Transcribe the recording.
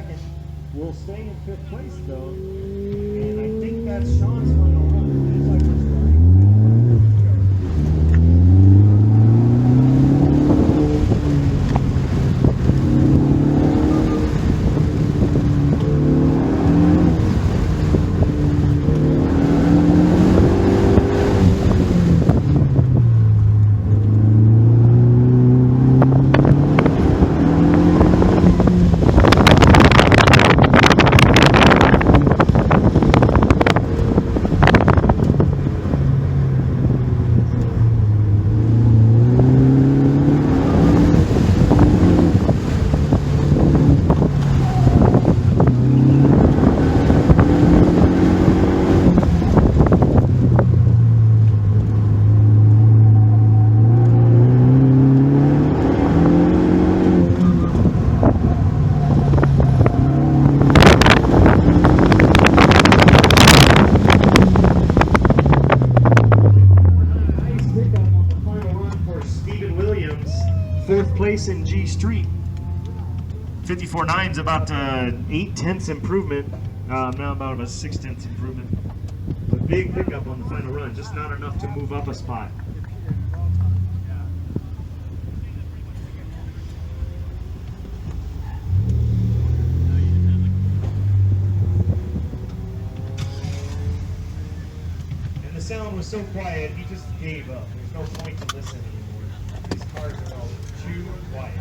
second. We'll stay in fifth place though, and I think that's Sean's final run. Looks like we're starting. Fourth place in G Street. 54.9's about 8/10 improvement. Now about a 6/10 improvement. A big pickup on the final run, just not enough to move up a spot. And the sound was so quiet, he just gave up. There's no point to listen anymore. These cars are all too quiet.